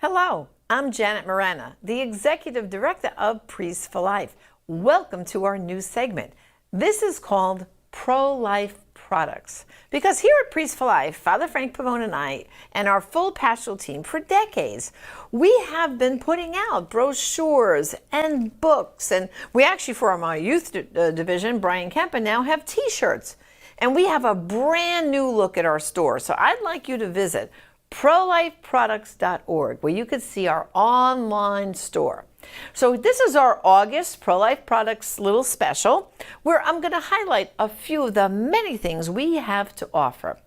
Hello, I'm Janet Morana, the Executive Director of Priests for Life. Welcome to our new segment. This is called Pro-Life Products. Because here at Priests for Life, Father Frank Pavone and I, and our full pastoral team for decades, we have been putting out brochures and books. And we actually, for our youth division, Brian Kemp, now have t-shirts. And we have a brand new look at our store. So I'd like you to visit prolifeproducts.org, where you can see our online store. So this is our August Pro-Life Products little special, where I'm going to highlight a few of the many things we have to offer.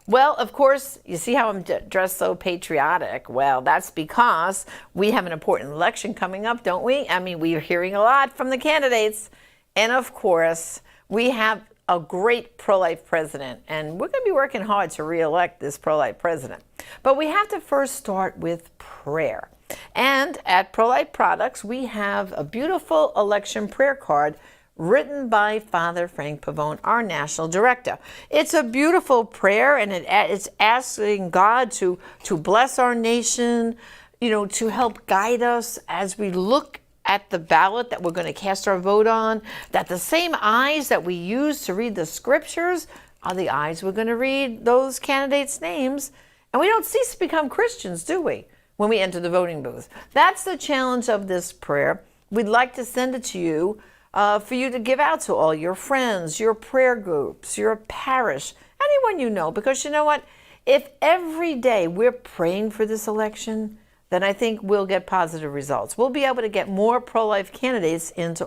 Well, of course, you see how I'm dressed so patriotic? Well, that's because we have an important election coming up, don't we? I mean, we're hearing a lot from the candidates. And of course, we have a great pro-life president, and we're going to be working hard to re-elect this pro-life president. But we have to first start with prayer. And at Pro-Life Products, we have a beautiful election prayer card written by Father Frank Pavone, our national director. It's a beautiful prayer, and it's asking God to bless our nation, to help guide us as we look at the ballot that we're going to cast our vote on, that the same eyes that we use to read the scriptures are the eyes we're going to read those candidates' names. And we don't cease to become Christians, do we, when we enter the voting booth? That's the challenge of this prayer. We'd like to send it to you for you to give out to all your friends, your prayer groups, your parish, anyone you know. Because you know what? If every day we're praying for this election, then I think we'll get positive results. We'll be able to get more pro-life candidates into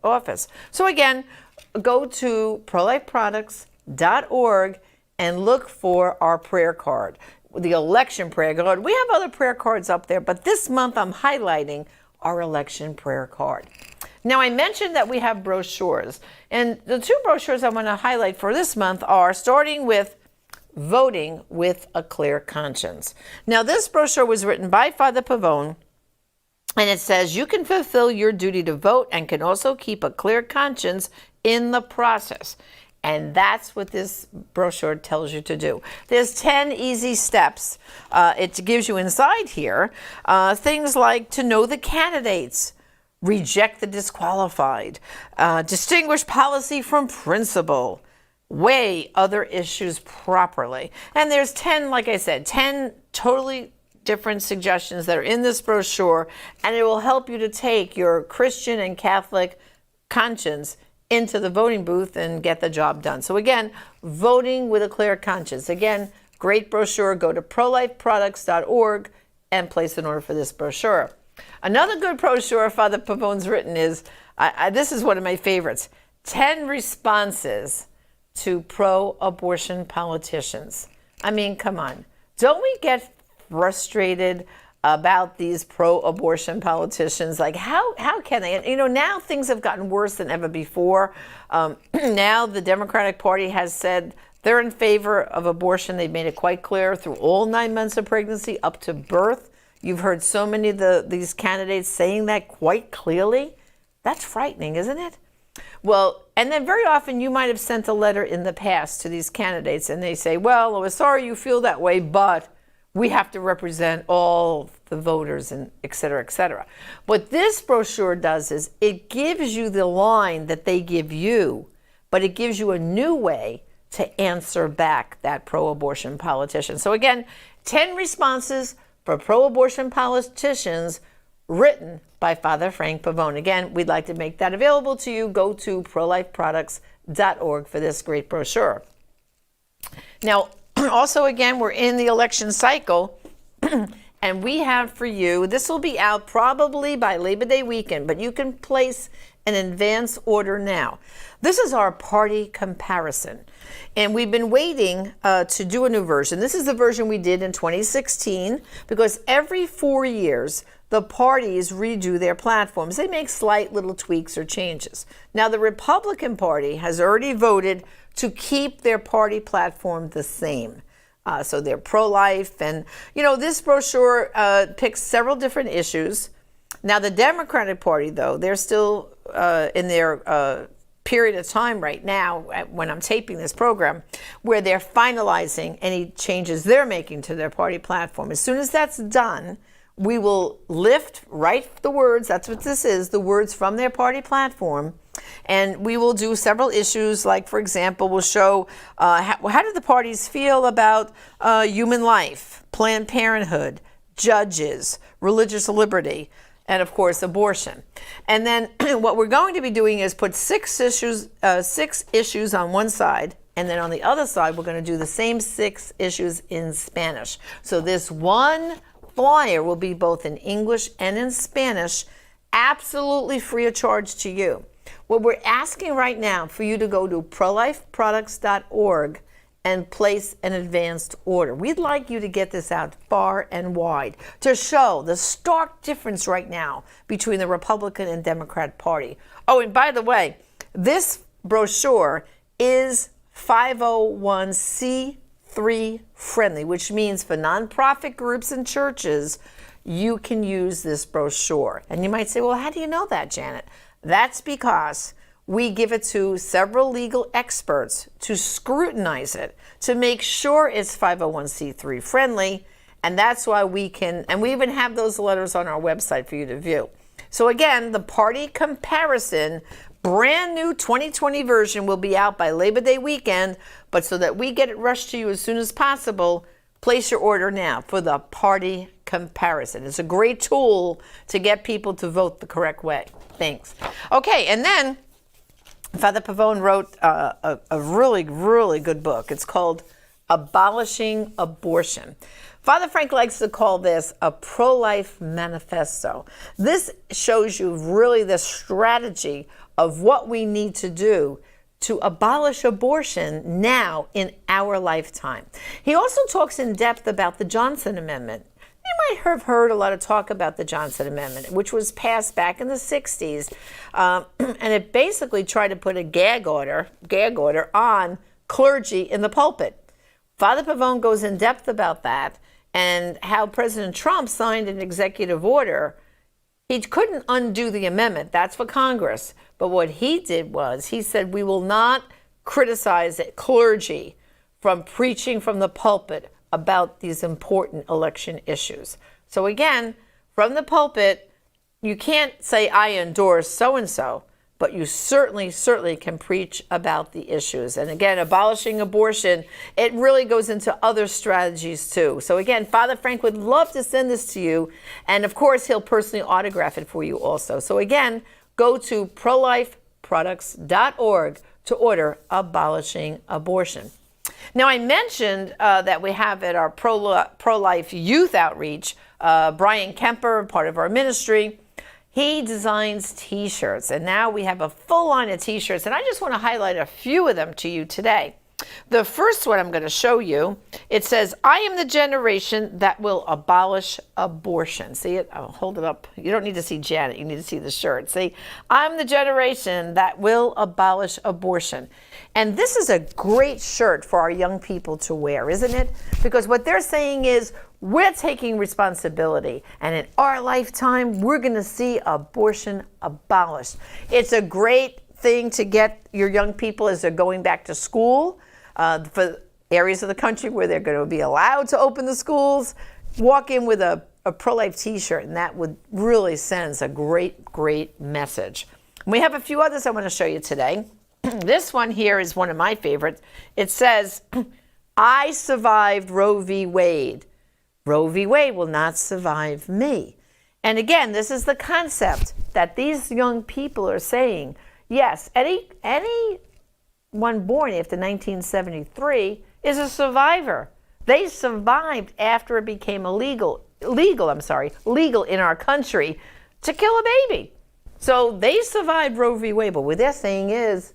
office. So again, go to prolifeproducts.org and look for our prayer card, the election prayer card. We have other prayer cards up there, but this month I'm highlighting our election prayer card. Now, I mentioned that we have brochures, and the two brochures I want to highlight for this month are starting with Voting with a Clear Conscience. Now, this brochure was written by Father Pavone, and it says you can fulfill your duty to vote and can also keep a clear conscience in the process. And that's what this brochure tells you to do. There's 10 easy steps. It gives you inside here things like to know the candidates, reject the disqualified, distinguish policy from principle, weigh other issues properly. And there's 10, like I said, 10 totally different suggestions that are in this brochure, and it will help you to take your Christian and Catholic conscience into the voting booth and get the job done. So again, voting with a clear conscience. Again, great brochure. Go to prolifeproducts.org and place an order for this brochure. Another good brochure Father Pavone's written is, this is one of my favorites, 10 responses to pro-abortion politicians. I mean, come on. Don't we get frustrated about these pro-abortion politicians? Like, how can they? Now things have gotten worse than ever before. Now the Democratic Party has said they're in favor of abortion. They've made it quite clear through all 9 months of pregnancy up to birth. You've heard so many of these candidates saying that quite clearly. That's frightening, isn't it? Well, and then very often you might have sent a letter in the past to these candidates and they say, well, we're sorry you feel that way, but we have to represent all the voters and et cetera, et cetera. What this brochure does is it gives you the line that they give you, but it gives you a new way to answer back that pro-abortion politician. So again, 10 responses for pro-abortion politicians written by Father Frank Pavone. Again, we'd like to make that available to you. Go to prolifeproducts.org for this great brochure. Now, also, again, we're in the election cycle, and we have for you, this will be out probably by Labor Day weekend, but you can place an advance order now. This is our party comparison, and we've been waiting to do a new version. This is the version we did in 2016, because every 4 years, the parties redo their platforms. They make slight little tweaks or changes. Now, the Republican Party has already voted to keep their party platform the same. So they're pro-life. And, this brochure picks several different issues. Now, the Democratic Party, though, they're still in their period of time right now, when I'm taping this program, where they're finalizing any changes they're making to their party platform. As soon as that's done, we will write the words, that's what this is, the words from their party platform, and we will do several issues, like, for example, we'll show how do the parties feel about human life, Planned Parenthood, judges, religious liberty, and of course abortion. And then what we're going to be doing is put six issues on one side, and then on the other side we're going to do the same 6 issues in Spanish. So this one flyer will be both in English and in Spanish, absolutely free of charge to you. What we're asking right now for you to go to prolifeproducts.org and place an advanced order. We'd like you to get this out far and wide to show the stark difference right now between the Republican and Democrat Party. Oh, and by the way, this brochure is 501c3 friendly, which means for nonprofit groups and churches, you can use this brochure. And you might say, well, how do you know that, Janet? That's because we give it to several legal experts to scrutinize it, to make sure it's 501c3 friendly, and that's why we can, and we even have those letters on our website for you to view. So again, the party comparison, brand new 2020 version will be out by Labor Day weekend, but so that we get it rushed to you as soon as possible, place your order now for the party comparison. It's a great tool to get people to vote the correct way. Thanks. Okay, and then Father Pavone wrote a really, really good book. It's called Abolishing Abortion. Father Frank likes to call this a pro-life manifesto. This shows you really the strategy of what we need to do to abolish abortion now in our lifetime. He also talks in depth about the Johnson Amendment. You might have heard a lot of talk about the Johnson Amendment, which was passed back in the 60s, and it basically tried to put a gag order on clergy in the pulpit. Father Pavone goes in depth about that and how President Trump signed an executive order. He couldn't undo the amendment. That's for Congress. But what he did was he said, we will not criticize clergy from preaching from the pulpit about these important election issues. So again, from the pulpit, you can't say I endorse so-and-so, but you certainly can preach about the issues. And again, abolishing abortion, it really goes into other strategies too. So again, Father Frank would love to send this to you. And of course, he'll personally autograph it for you also. So again, go to prolifeproducts.org to order Abolishing Abortion. Now, I mentioned that we have at our pro-life youth outreach, Brian Kemper, part of our ministry. He designs T-shirts, and now we have a full line of T-shirts, and I just want to highlight a few of them to you today. The first one I'm going to show you, it says, I am the generation that will abolish abortion. See it? I'll hold it up. You don't need to see Janet. You need to see the shirt. See, I'm the generation that will abolish abortion. And this is a great shirt for our young people to wear, isn't it? Because what they're saying is, we're taking responsibility, and in our lifetime, we're going to see abortion abolished. It's a great thing to get your young people as they're going back to school, for areas of the country where they're going to be allowed to open the schools. Walk in with a pro-life T-shirt, and that would really send a great message. We have a few others I want to show you today. This one here is one of my favorites. It says, I survived Roe v. Wade. Roe v. Wade will not survive me. And again, this is the concept that these young people are saying, yes, anyone born after 1973 is a survivor. They survived after it became legal in our country to kill a baby. So they survived Roe v. Wade. But what they're saying is,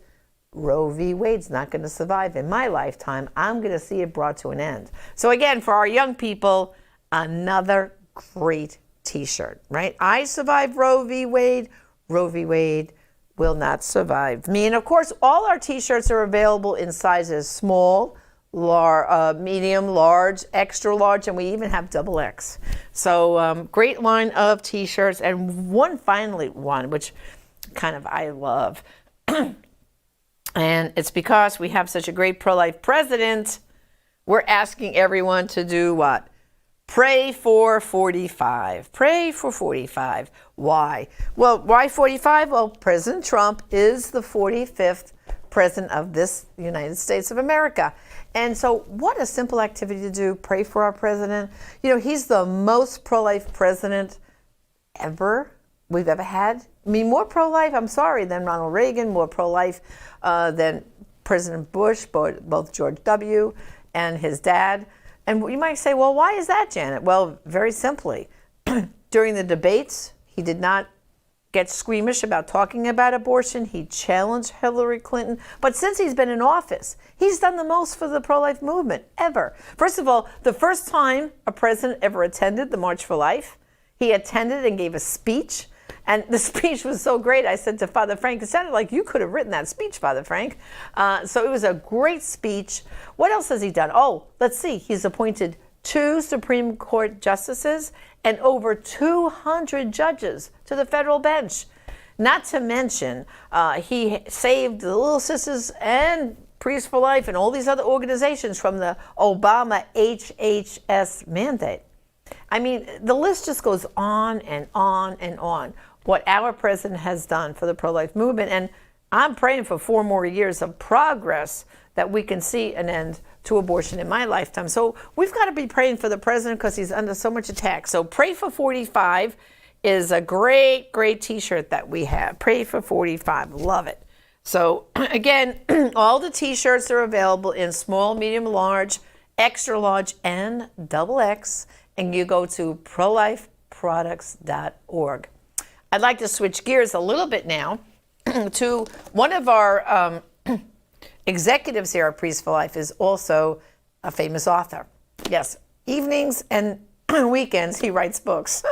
Roe v. Wade's not going to survive in my lifetime. I'm going to see it brought to an end. So again, for our young people, another great T-shirt, right? I survived Roe v. Wade. Roe v. Wade will not survive me. And of course, all our T-shirts are available in sizes small, medium, large, extra large, and we even have XXX. So great line of T-shirts. And one which kind of I love. And it's because we have such a great pro-life president, we're asking everyone to do what? Pray for 45. Pray for 45. Why? Well, why 45? Well, President Trump is the 45th president of this United States of America. And so what a simple activity to do. Pray for our president. You know, he's the most pro-life president we've ever had. I mean, more pro-life, I'm sorry, than Ronald Reagan, more pro-life than President Bush, both George W. and his dad. And you might say, well, why is that, Janet? Well, very simply, during the debates, he did not get squeamish about talking about abortion. He challenged Hillary Clinton. But since he's been in office, he's done the most for the pro-life movement ever. First of all, the first time a president ever attended the March for Life, he attended and gave a speech. And the speech was so great, I said to Father Frank, it sounded like you could have written that speech, Father Frank. So it was a great speech. What else has he done? Oh, let's see. He's appointed 2 Supreme Court justices and over 200 judges to the federal bench. Not to mention, he saved the Little Sisters and Priests for Life and all these other organizations from the Obama HHS mandate. I mean, the list just goes on and on and on, what our president has done for the pro-life movement. And I'm praying for 4 more years of progress that we can see an end to abortion in my lifetime. So we've got to be praying for the president because he's under so much attack. So Pray for 45 is a great, great T-shirt that we have. Pray for 45. Love it. So again, all the T-shirts are available in small, medium, large, extra large, and XXL. And you go to prolifeproducts.org. I'd like to switch gears a little bit now to one of our executives here at Priests for Life is also a famous author. Yes, evenings and weekends he writes books.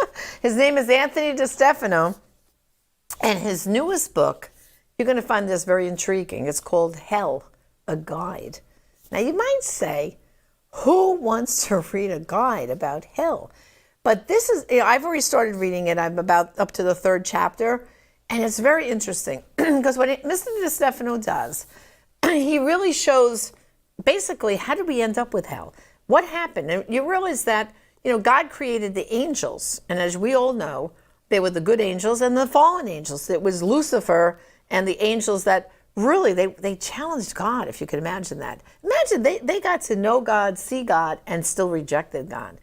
His name is Anthony DeStefano, and his newest book, you're going to find this very intriguing. It's called Hell, a Guide. Now you might say, who wants to read a guide about hell? But this is, I've already started reading it. I'm about up to the 3rd chapter. And it's very interesting because what Mr. DeStefano does, he really shows basically how did we end up with hell? What happened? And you realize that, God created the angels. And as we all know, they were the good angels and the fallen angels. It was Lucifer and the angels that really, they challenged God, if you could imagine that. Imagine they got to know God, see God, and still rejected God.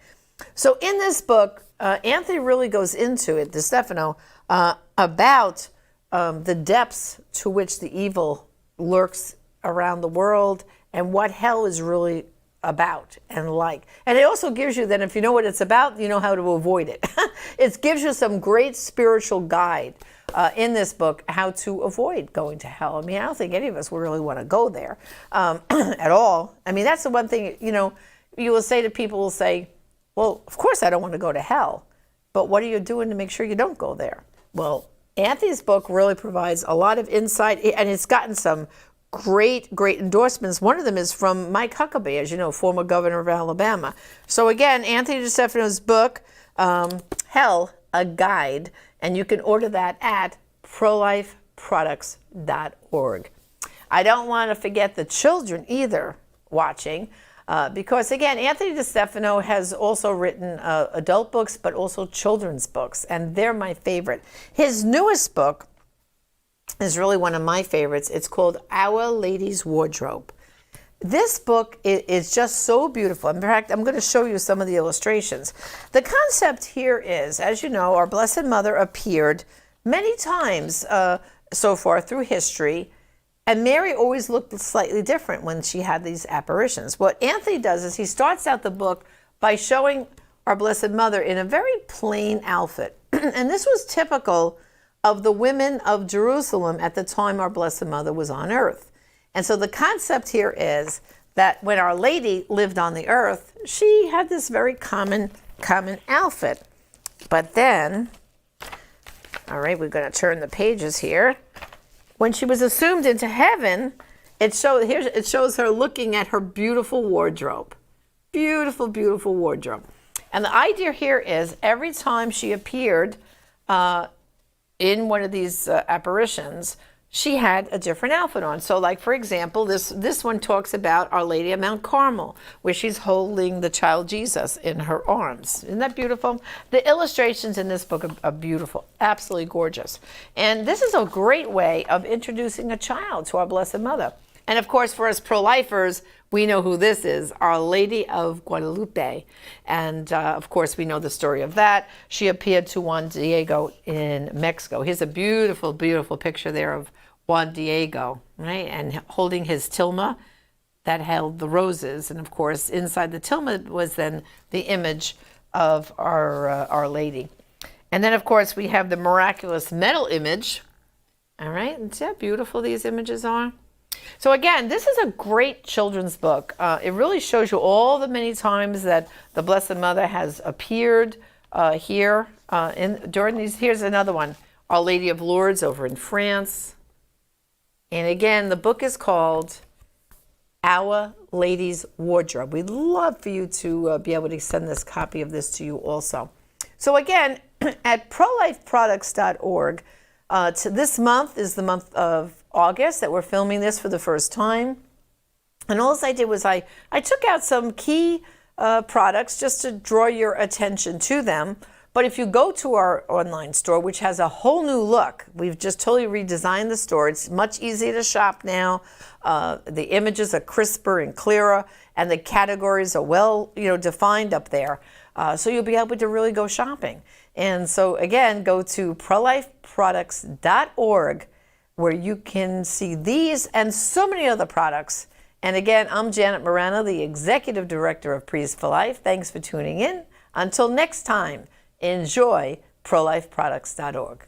So in this book, Anthony really goes into it, DeStefano, about the depths to which the evil lurks around the world and what hell is really about and like. And it also gives you then, if you know what it's about, you know how to avoid it. It gives you some great spiritual guide in this book, how to avoid going to hell. I mean, I don't think any of us would really want to go there at all. I mean, that's the one thing, you will say to people, will say, well, of course I don't want to go to hell, but what are you doing to make sure you don't go there? Well, Anthony's book really provides a lot of insight, and it's gotten some great endorsements. One of them is from Mike Huckabee, as you know, former governor of Alabama. So again, Anthony DeStefano's book, Hell, a Guide, and you can order that at prolifeproducts.org. I don't want to forget the children either watching, because again, Anthony DeStefano has also written adult books, but also children's books, and they're my favorite. His newest book is really one of my favorites. It's called Our Lady's Wardrobe. This book is just so beautiful. In fact, I'm going to show you some of the illustrations. The concept here is, as you know, our Blessed Mother appeared many times so far through history, and Mary always looked slightly different when she had these apparitions. What Anthony does is he starts out the book by showing our Blessed Mother in a very plain outfit. And this was typical of the women of Jerusalem at the time our Blessed Mother was on earth. And so the concept here is that when Our Lady lived on the earth, she had this very common outfit. But then, all right, we're going to turn the pages here. When she was assumed into heaven, it shows her looking at her beautiful wardrobe. Beautiful, beautiful wardrobe. And the idea here is every time she appeared in one of these apparitions, she had a different outfit on. So like, for example, this one talks about Our Lady of Mount Carmel, where she's holding the child Jesus in her arms. Isn't that beautiful? The illustrations in this book are beautiful, absolutely gorgeous. And this is a great way of introducing a child to our Blessed Mother. And of course, for us pro-lifers, we know who this is, Our Lady of Guadalupe. And of course, we know the story of that. She appeared to Juan Diego in Mexico. Here's a beautiful, beautiful picture there of Juan Diego, right? And holding his tilma that held the roses. And of course, inside the tilma was then the image of Our Lady. And then, of course, we have the miraculous metal image. All right, and see how beautiful these images are? So again, this is a great children's book. It really shows you all the many times that the Blessed Mother has appeared here during these. Here's another one, Our Lady of Lourdes over in France. And again, the book is called Our Lady's Wardrobe. We'd love for you to be able to send this copy of this to you also. So again, at prolifeproducts.org, this month is the month of August that we're filming this for the first time. And all I did was I took out some key products just to draw your attention to them. But if you go to our online store, which has a whole new look, we've just totally redesigned the store. It's much easier to shop now. The images are crisper and clearer, and the categories are well, defined up there. So you'll be able to really go shopping. And so again, go to prolifeproducts.org, where you can see these and so many other products. And again, I'm Janet Morana, the Executive Director of Priests for Life. Thanks for tuning in. Until next time, enjoy prolifeproducts.org.